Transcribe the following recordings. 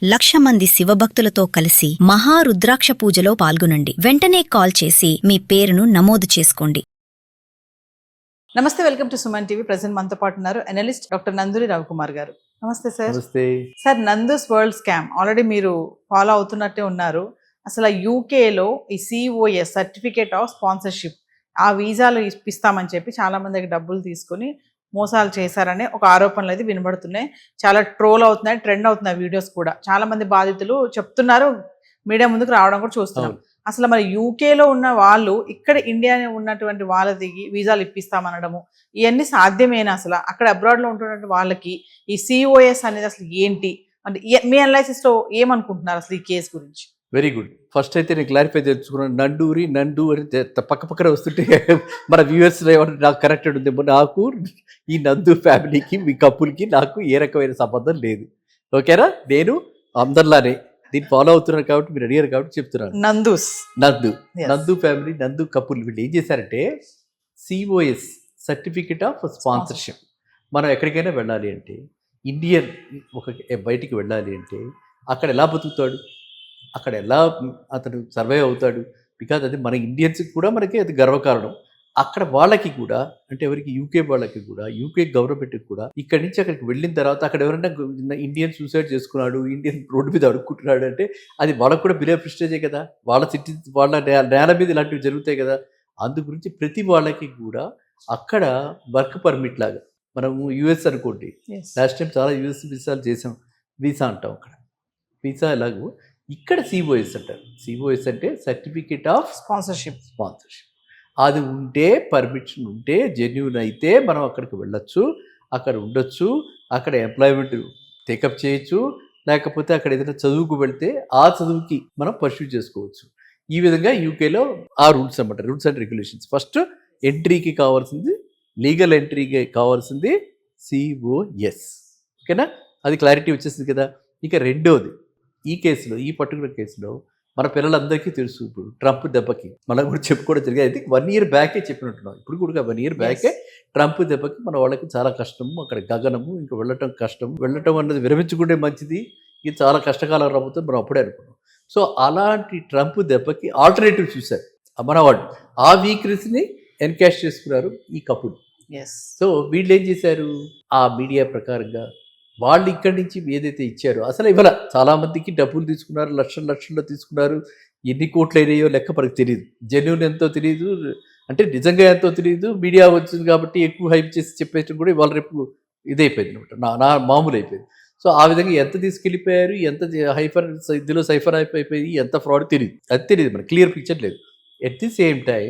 1,00,000 మంది శివభక్తులతో కలిసి మహారుద్రాక్ష పూజలో పాల్గొనండి. వెంటనే కాల్ చేసి మీ పేరును నమోదు చేసుకోండి. నమస్తే, welcome to Suman TV. Present మనతో పాటు ఉన్నారు అనలిస్ట్ డాక్టర్ నందూరి రవికుమార్ గారు. నమస్తే సార్. నమస్తే sir, Nandu's world scam already మీరు ఫాలో అవుతున్నట్టే ఉన్నారు. అసలు యూకేలో ఈ COS సర్టిఫికేట్ ఆఫ్ స్పాన్సర్షిప్ ఆ వీసాలు ఇప్పిస్తామని చెప్పి చాలా మంది దగ్గర డబ్బులు తీసుకుని మోసాలు చేశారనే ఒక ఆరోపణలు అయితే వినబడుతున్నాయి. చాలా ట్రోల్ అవుతున్నాయి, ట్రెండ్ అవుతున్నాయి వీడియోస్ కూడా. చాలా మంది బాధితులు చెప్తున్నారు, మీడియా ముందుకు రావడం కూడా చూస్తున్నాం. అసలు మరి యూకేలో ఉన్న వాళ్ళు ఇక్కడ ఇండియా ఉన్నటువంటి వాళ్ళ దిగి వీసాలు ఇప్పిస్తామనడము ఇవన్నీ సాధ్యమేనా? అసలు అక్కడ అబ్రాడ్లో ఉంటున్నటువంటి వాళ్ళకి ఈ COS అనేది అసలు ఏంటి అంటే మీ అనాలిసిస్లో ఏమనుకుంటున్నారు అసలు ఈ కేసు గురించి? Very good. ఫస్ట్ అయితే నేను క్లారిఫై చేసుకున్నాను. నండు అని పక్క పక్కన వస్తుంటే మన వ్యూవర్స్లో ఏమన్నా నాకు కరెక్టెడ్ ఉంది. నాకు ఈ నందు ఫ్యామిలీకి మీ కప్పులకి నాకు ఏ రకమైన సంబంధం లేదు. ఓకేనా? నేను అందరిలానే దీన్ని ఫాలో అవుతున్నాను కాబట్టి మీరు అడిగారు కాబట్టి చెప్తున్నాను. నందు ఫ్యామిలీ, నందు కపుల్ వీళ్ళు ఏం చేశారంటే COS సర్టిఫికేట్ ఆఫ్ స్పాన్సర్షిప్. మనం ఎక్కడికైనా వెళ్ళాలి అంటే, ఇండియన్ బయటికి వెళ్ళాలి అంటే అక్కడ ఎలా బతుకుతాడు, అక్కడ ఎలా అతను సర్వైవ్ అవుతాడు? బికాజ్ అది మన ఇండియన్స్కి కూడా మనకి అది గర్వకారణం. అక్కడ వాళ్ళకి కూడా అంటే ఎవరికి యూకే వాళ్ళకి కూడా, యూకే గవర్నమెంట్కి కూడా ఇక్కడి నుంచి అక్కడికి వెళ్ళిన తర్వాత అక్కడ ఎవరైనా ఇండియన్ సూసైడ్ చేసుకున్నాడు, ఇండియన్ రోడ్డు మీద అడుక్కుంటున్నాడు అంటే అది వాళ్ళకు కూడా బిలో ప్రిస్టేజే కదా. వాళ్ళ నేల మీద ఇలాంటివి జరుగుతాయి కదా. అందు గురించి ప్రతి వాళ్ళకి కూడా అక్కడ వర్క్ పర్మిట్ లాగా, మనము US అనుకోండి, లాస్ట్ టైం చాలా US వీసాలు చేసాం. వీసా అంటాం అక్కడ, వీసా ఎలాగో ఇక్కడ COS అంటారు. COS అంటే సర్టిఫికేట్ ఆఫ్ స్పాన్సర్షిప్. అది ఉంటే, పర్మిషన్ ఉంటే, జెన్యూన్ అయితే మనం అక్కడికి వెళ్ళొచ్చు, అక్కడ ఉండొచ్చు, అక్కడ ఎంప్లాయ్మెంట్ టేకప్ చేయొచ్చు, లేకపోతే అక్కడ ఏదైనా చదువుకు వెళ్తే ఆ చదువుకి మనం పర్స్యూ చేసుకోవచ్చు. ఈ విధంగా యూకేలో ఆ రూల్స్ అన్నమాట, రూల్స్ అండ్ రెగ్యులేషన్స్. ఫస్ట్ ఎంట్రీకి కావాల్సింది, లీగల్ ఎంట్రీకి కావాల్సింది COS. ఓకేనా? అది క్లారిటీ వచ్చేసింది కదా. ఇక రెండోది, ఈ కేసులో, ఈ పర్టికులర్ కేసులో మన పిల్లలందరికీ తెలుసు. ఇప్పుడు ట్రంప్ దెబ్బకి మనం కూడా చెప్పుకోవడం జరిగింది. అయితే 1 year బ్యాకే చెప్పినట్టున్నాం. ఇప్పుడు కూడా 1 year బ్యాకే ట్రంప్ దెబ్బకి మన వాళ్ళకి చాలా కష్టము, అక్కడ గగనము, ఇంకా వెళ్ళటం కష్టం. వెళ్ళటం అన్నది విరమించుకుంటే మంచిది, ఇది చాలా కష్టకాలం రాబోతుంది మనం అప్పుడే అనుకున్నాం. సో అలాంటి ట్రంప్ దెబ్బకి ఆల్టర్నేటివ్ చూశారు మన వాళ్ళు. ఆ వీక్నెస్ని ఎన్కాష్ చేసుకున్నారు ఈ కపుల్. సో వీళ్ళు ఏం చేశారు, ఆ మీడియా ప్రకారంగా వాళ్ళు ఇక్కడి నుంచి ఏదైతే ఇచ్చారో అసలు ఇవాళ చాలామందికి డబ్బులు తీసుకున్నారు, లక్షల్లో తీసుకున్నారు. ఎన్ని కోట్లు అయినాయో లెక్క మనకు తెలియదు. జెన్యూన్ ఎంతో తెలియదు, అంటే నిజంగా ఎంతో తెలియదు. మీడియా వచ్చింది కాబట్టి ఎక్కువ హైప్ చేసి చెప్పేయడం కూడా ఇవాళ రేపు ఇదైపోయింది అనమాట, నా మామూలు అయిపోయింది. సో ఆ విధంగా ఎంత తీసుకెళ్ళిపోయారు, ఎంత ఇందులో సైఫర్ అయిపోయి ఎంత ఫ్రాడ్ తెలియదు, అది తెలియదు, మనకు క్లియర్ పిక్చర్ లేదు. ఎట్ ది సేమ్ టైం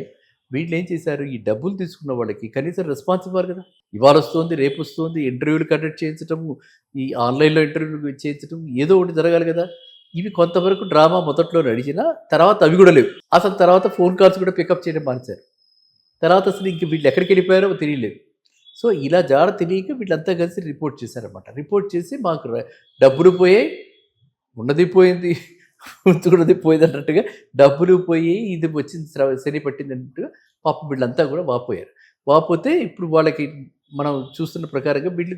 వీళ్ళు ఏం చేశారు, ఈ డబ్బులు తీసుకున్న వాళ్ళకి కనీసం రెస్పాన్స్ ఇవ్వాలి కదా. ఇవాళ వస్తుంది, రేపు వస్తుంది, ఇంటర్వ్యూలు కండక్ట్ చేయించటము, ఈ ఆన్లైన్లో ఇంటర్వ్యూలు చేయించడం, ఏదో ఒకటి జరగాలి కదా. ఇవి కొంతవరకు డ్రామా మొదట్లో నడిచినా తర్వాత అవి కూడా లేవు. అసలు తర్వాత ఫోన్ కాల్స్ కూడా పికప్ చేయడం మానేశారు. తర్వాత అసలు ఇంక వీళ్ళు ఎక్కడికి వెళ్ళిపోయారో తెలియలేదు. సో ఇలా జాడ తెలియక వీళ్ళంతా కలిసి రిపోర్ట్ చేశారన్నమాట. రిపోర్ట్ చేసి మాకు డబ్బులు పోయాయి, ఉన్నది పోయింది, ఉంచుకున్నది పోయింది అన్నట్టుగా, డబ్బులు పోయి ఇది వచ్చింది శని పట్టింది అన్నట్టుగా పాపం వీళ్ళంతా కూడా వాపోయారు. వాపోతే ఇప్పుడు వాళ్ళకి మనం చూస్తున్న ప్రకారంగా వీళ్ళు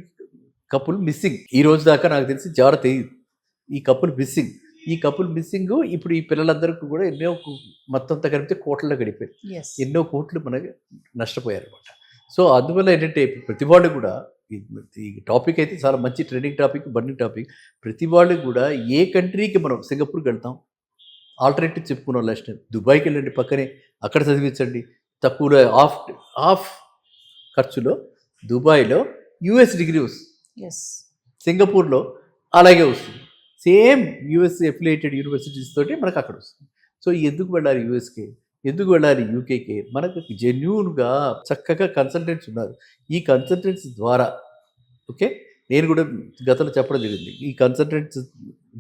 కపుల్ మిస్సింగ్. ఈ రోజు దాకా నాకు తెలిసి జాడ తెలియదు, ఈ కపుల్ మిస్సింగ్. ఈ కపుల్ మిస్సింగ్ ఇప్పుడు ఈ పిల్లలందరికీ కూడా ఎన్నో మొత్తం అంతా కలిపితే కోట్లలో గడిపారు, ఎన్నో కోట్లు మనకి నష్టపోయారు అనమాట. సో అందువల్ల ఏంటంటే ప్రతి వాళ్ళు కూడా ఈ టాపిక్ అయితే చాలా మంచి ట్రెండింగ్ టాపిక్, బర్నింగ్ టాపిక్. ప్రతి వాళ్ళు కూడా ఏ కంట్రీకి, మనం సింగపూర్కి వెళ్తాం, ఆల్టర్నేటివ్ చెప్పుకున్నాం లాస్ట్ టైం. దుబాయ్కి వెళ్ళండి, పక్కనే అక్కడ చదివించండి, తక్కువలో ఆఫ్ ఖర్చులో. దుబాయ్లో US డిగ్రీ వస్తుంది, సింగపూర్లో అలాగే వస్తుంది. సేమ్ US ఎఫిలియేటెడ్ యూనివర్సిటీస్ తోటి మనకు అక్కడ వస్తుంది. సో ఎందుకు వెళ్ళాలి USకి, ఎందుకు వెళ్ళాలి UKకి? మనకు జెన్యూన్గా చక్కగా కన్సల్టెంట్స్ ఉన్నారు. ఈ కన్సల్టెంట్స్ ద్వారా, ఓకే, నేను కూడా గతంలో చెప్పడం జరిగింది, ఈ కన్సల్టెంట్స్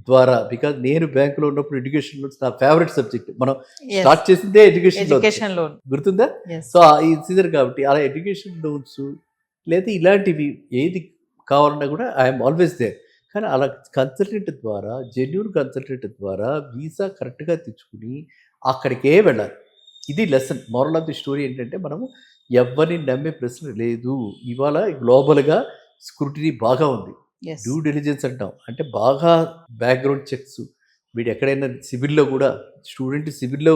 ద్వారా, బికాజ్ నేను బ్యాంకులో ఉన్నప్పుడు ఎడ్యుకేషన్ లోన్స్ నా ఫేవరెట్ సబ్జెక్ట్. మనం స్టార్ట్ చేసిందే ఎడ్యుకేషన్ లోన్, గుర్తుందా? సో ఈ సీజన్ కాబట్టి అలా ఎడ్యుకేషన్ లోన్స్ లేదా ఇలాంటివి ఏది కావాలన్నా కూడా ఐఎమ్ ఆల్వేస్ దేర్. కానీ అలా కన్సల్టెంట్ ద్వారా, జెన్యూన్ కన్సల్టెంట్ ద్వారా వీసా కరెక్ట్గా తెచ్చుకుని అక్కడికే వెళ్ళాలి. ఇది lesson. Moral of the story ఏంటంటే, మనము ఎవరిని నమ్మే ప్రశ్న లేదు. ఇవాళ గ్లోబల్గా స్క్రూటినీ బాగా ఉంది. Yes. డ్యూ డిలిజెన్స్ అంటాం. అంటే బాగా బ్యాక్గ్రౌండ్ చెక్స్, వీడు ఎక్కడైనా సివిల్లో కూడా స్టూడెంట్ సివిల్లో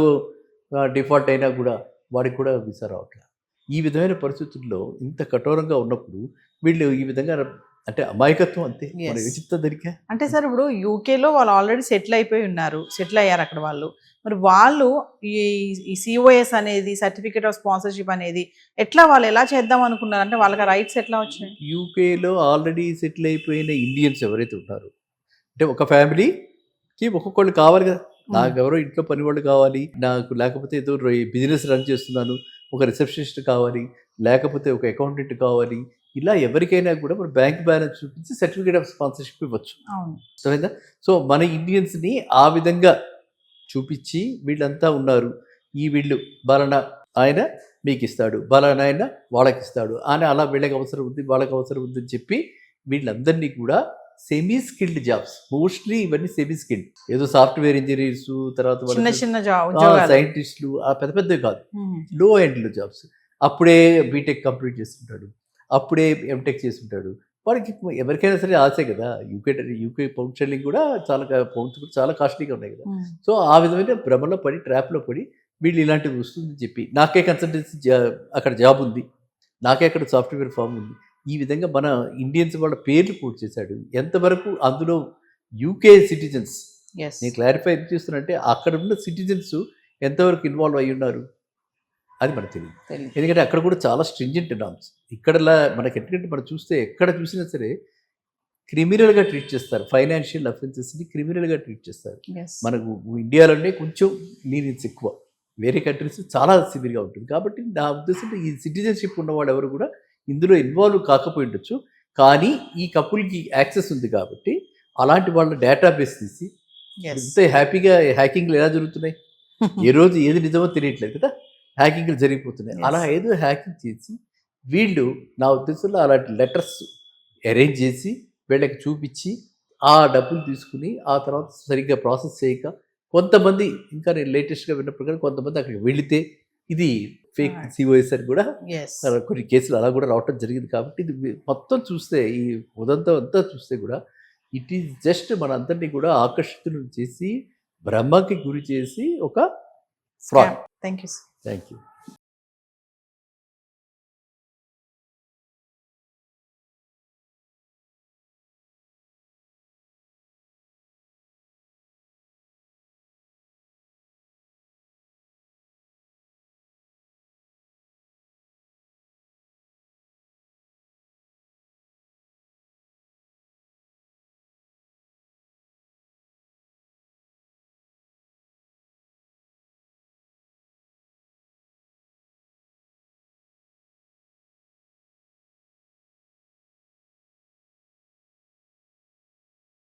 డిఫాల్ట్ అయినా కూడా వాడికి కూడా వీసా రావట్లేదు. ఈ విధమైన పరిస్థితుల్లో ఇంత కఠోరంగా ఉన్నప్పుడు వీళ్ళు ఈ విధంగా అంటే అమాయకత్వం అంతే. Yes. మనం ఏం చెప్తా దానికి? అంటే సార్ ఇప్పుడు యూకేలో వాళ్ళు ఆల్రెడీ సెటిల్ అయిపోయి ఉన్నారు, సెటిల్ అయ్యారు అక్కడ వాళ్ళు. మరి వాళ్ళు ఈ సిఓఎస్ అనేది, సర్టిఫికేట్ ఆఫ్ స్పాన్సర్షిప్ అనేది ఎట్లా వాళ్ళు ఎలా చేద్దాం అనుకున్నారు? అంటే వాళ్ళకి రైట్స్ ఎట్లా వచ్చినాయి? యూకేలో ఆల్రెడీ సెటిల్ అయిపోయిన ఇండియన్స్ ఎవరైతే ఉన్నారో, అంటే ఒక ఫ్యామిలీకి ఒక్కొక్కళ్ళు కావాలి కదా. నాకు ఎవరో ఇంట్లో పని వాళ్ళు కావాలి, నాకు లేకపోతే ఏదో బిజినెస్ రన్ చేస్తున్నాను, ఒక రిసెప్షనిస్ట్ కావాలి, లేకపోతే ఒక అకౌంటెంట్ కావాలి, ఇలా ఎవరికైనా కూడా మన బ్యాంక్ బ్యాలెన్స్ చూపించి సర్టిఫికేట్ ఆఫ్ స్పాన్సర్షిప్ ఇవ్వచ్చు. అవును. అర్థమైందా? సో మన ఇండియన్స్ని ఆ విధంగా చూపించి వీళ్ళంతా ఉన్నారు, ఈ వీళ్ళు బలానా ఆయన మీకు ఇస్తాడు, బలానా ఆయన వాళ్ళకి ఇస్తాడు అని, అలా వీళ్ళకి అవసరం ఉంది వాళ్ళకి అవసరం ఉంది అని చెప్పి వీళ్ళందరినీ కూడా సెమీ స్కిల్డ్ జాబ్స్, మోస్ట్లీ ఇవన్నీ సెమీ స్కిల్డ్, ఏదో సాఫ్ట్వేర్ ఇంజనీర్స్, తర్వాత చిన్న చిన్న ఉద్యోగాలు. సైంటిస్టులు, ఆ పెద్ద పెద్దవి కాదు, లో ఎండ్లో జాబ్స్. అప్పుడే బీటెక్ కంప్లీట్ చేస్తుంటాడు, అప్పుడే ఎంటెక్ చేస్తుంటాడు. వాడికి ఎవరికైనా సరే ఆశే కదా. యూకే పౌండ్ స్టెర్లింగ్ కూడా పౌండ్స్ కూడా చాలా కాస్ట్లీగా ఉన్నాయి కదా. సో ఆ విధమైన భ్రమలో పడి, ట్రాప్లో పడి వీళ్ళు ఇలాంటివి వస్తుందని చెప్పి, నాకే కన్సల్టెన్సీ అక్కడ జాబ్ ఉంది, నాకే అక్కడ సాఫ్ట్వేర్ ఫామ్ ఉంది, ఈ విధంగా మన ఇండియన్స్ వాళ్ళ పేర్లు కోట్ చేశాడు. ఎంతవరకు అందులో యూకే సిటిజన్స్, Yes. నేను క్లారిఫై ఎందుకు చేస్తున్నా అంటే అక్కడ ఉన్న సిటిజన్స్ ఎంతవరకు ఇన్వాల్వ్ అయ్యి ఉన్నారు అది మనకు తెలియదు. తెలియదు. ఎందుకంటే అక్కడ కూడా చాలా స్ట్రింజెంట్ నామ్స్. ఇక్కడలా మనకి ఎందుకంటే మనం చూస్తే ఎక్కడ చూసినా సరే క్రిమినల్గా ట్రీట్ చేస్తారు, ఫైనాన్షియల్ అఫెన్సెస్ని క్రిమినల్గా ట్రీట్ చేస్తారు. Yes. మనకు ఇండియాలోనే కొంచెం లీనియన్స్ ఎక్కువ, వేరే కంట్రీస్ చాలా సివియర్గా ఉంటుంది. కాబట్టి నా ఉద్దేశంలో ఈ సిటిజన్షిప్ ఉన్నవాడు ఎవరు కూడా ఇందులో ఇన్వాల్వ్ కాకపోయి ఉండొచ్చు, కానీ ఈ కపుల్కి యాక్సెస్ ఉంది కాబట్టి అలాంటి వాళ్ళ డేటాబేస్ తీసి Yes. ఇంత హ్యాపీగా హ్యాకింగ్లు ఎలా జరుగుతున్నాయి, ఏ రోజు ఏది నిజమో తెలియట్లేదు కదా, హ్యాకింగ్లు జరిగిపోతున్నాయి. Yes. అలా ఏదో హ్యాకింగ్ చేసి వీళ్ళు నా ఉద్దేశంలో అలాంటి లెటర్స్ అరేంజ్ చేసి వీళ్ళకి చూపించి ఆ డబ్బులు తీసుకుని ఆ తర్వాత సరిగ్గా ప్రాసెస్ చేయక, కొంతమంది ఇంకా నేను లేటెస్ట్గా విన్న ప్రకారం కొంతమంది అక్కడికి వెళితే ఇది ఫేక్ Right. సిఓఎస్ అని కూడా Yes. కొన్ని కేసులు అలా కూడా రావటం జరిగింది. కాబట్టి ఇది మొత్తం చూస్తే, ఈ ఉదంతం అంతా చూస్తే కూడా ఇట్ ఈజ్ జస్ట్ మనందరినీ కూడా ఆకర్షితులను చేసి, భ్రమకి గురి చేసి ఒక fraud. Thank you, sir. Thank you.